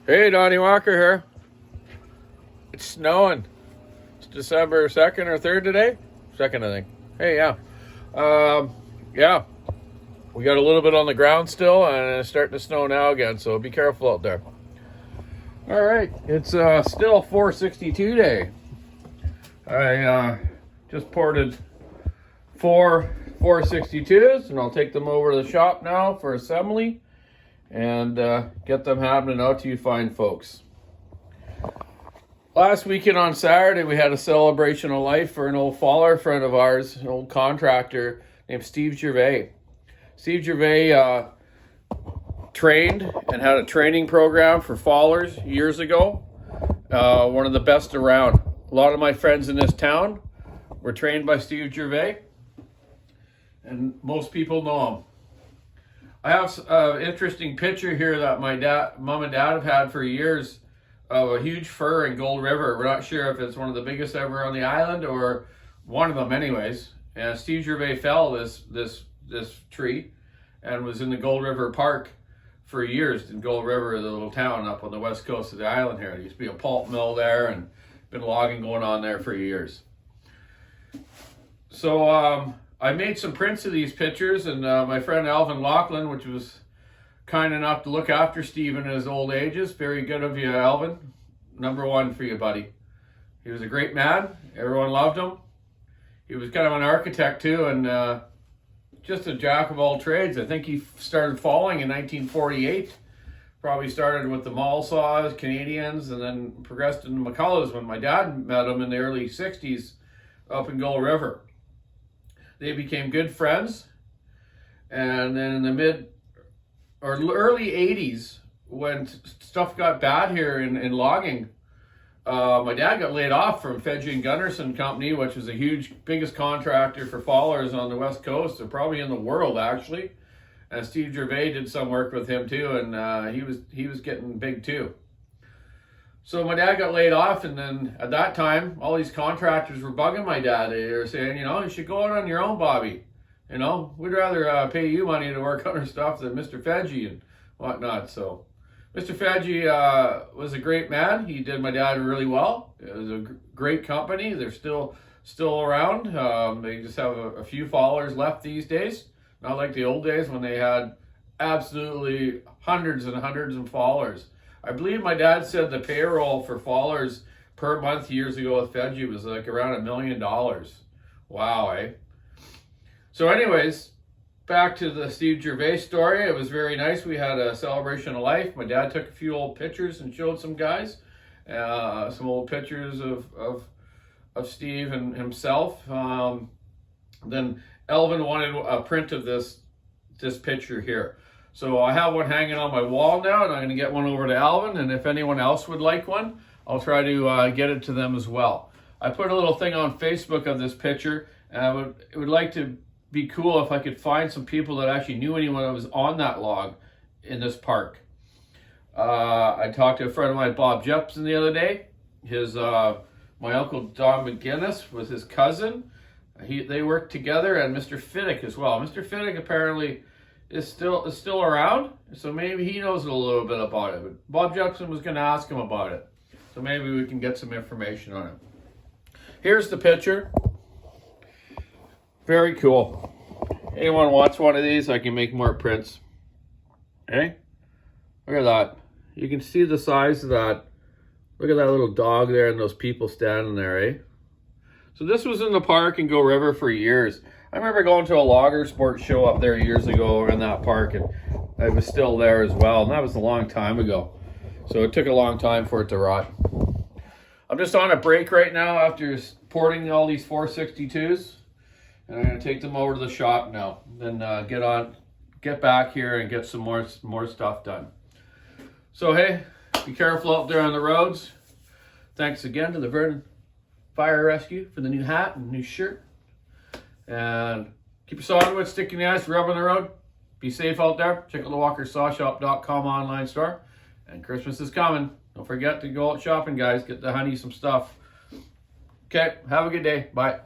Hey, Donny Walker here. It's snowing. It's December 2nd or 3rd today? 2nd, I think. Hey, yeah. Yeah. We got a little bit on the ground still, and it's starting to snow now again, so be careful out there. All right. It's still 462 day. I just ported 462s, and I'll take them over to the shop now for assembly and get them happening out to you fine folks. Last weekend on Saturday, we had a celebration of life for an old faller friend of ours, an old contractor named Steve Gervais. Steve Gervais trained and had a training program for fallers years ago. One of the best around. A lot of my friends in this town were trained by Steve Gervais, and most people know him. I have an interesting picture here that my mom and dad have had for years of a huge fir in Gold River. We're not sure if it's one of the biggest ever on the island or one of them anyways. And Steve Gervais fell this tree and was in the Gold River Park for years in Gold River, the little town up on the west coast of the island here. There used to be a pulp mill there and been logging going on there for years. So I made some prints of these pictures, and my friend Alvin Laughlin, which was kind enough to look after Steve in his old ages. Very good of you, Alvin. Number one for you, buddy. He was a great man. Everyone loved him. He was kind of an architect too, and just a jack of all trades. I think he started falling in 1948. Probably started with the Mall Saws, Canadians, and then progressed into McCullough's when my dad met him in the early 60s up in Gold River. They became good friends, and then in the early 80s, when stuff got bad here in logging, my dad got laid off from Fedge and Gunnarsson Company, which was the biggest contractor for fallers on the west coast, and probably in the world actually. And Steve Gervais did some work with him too, and he was getting big too. So my dad got laid off, and then at that time, all these contractors were bugging my dad. They were saying, you should go out on your own, Bobby. We'd rather pay you money to work on our stuff than Mr. Fedge and whatnot. So Mr. Fedge was a great man. He did my dad really well. It was a great company. They're still around. They just have a few fallers left these days. Not like the old days when they had absolutely hundreds and hundreds of fallers. I believe my dad said the payroll for fallers per month years ago with Fedge was like around $1 million. Wow, eh? So anyways, back to the Steve Gervais story. It was very nice. We had a celebration of life. My dad took a few old pictures and showed some guys. Some old pictures of Steve and himself. Then Elvin wanted a print of this picture here. So I have one hanging on my wall now, and I'm going to get one over to Alvin, and if anyone else would like one, I'll try to get it to them as well. I put a little thing on Facebook of this picture, and it would like to be cool if I could find some people that actually knew anyone that was on that log in this park. I talked to a friend of mine, Bob Jepson, the other day. My uncle Don McGinnis was his cousin. They worked together, and Mr. Fiddick as well. Mr. Fiddick apparently is still around, so maybe he knows a little bit about it. But Bob Jepson was going to ask him about it, so maybe we can get some information on it. Here's the picture. Very cool. Anyone wants one of these, I can make more prints. Okay? Look at that. You can see the size of that. Look at that little dog there and those people standing there, eh? So this was in the park in Go River for years. I remember going to a logger sports show up there years ago in that park, and I was still there as well, and that was a long time ago. So it took a long time for it to rot. I'm just on a break right now after porting all these 462s, and I'm going to take them over to the shop now. Then get back here and get some more stuff done. So hey, be careful out there on the roads. Thanks again to the Vernon Fire Rescue for the new hat and new shirt. And keep your saw wood, stick in the ice, rub on the road. Be safe out there. Check out the WalkerSawShop.com online store. And Christmas is coming. Don't forget to go out shopping, guys. Get the honey some stuff. Okay, have a good day. Bye.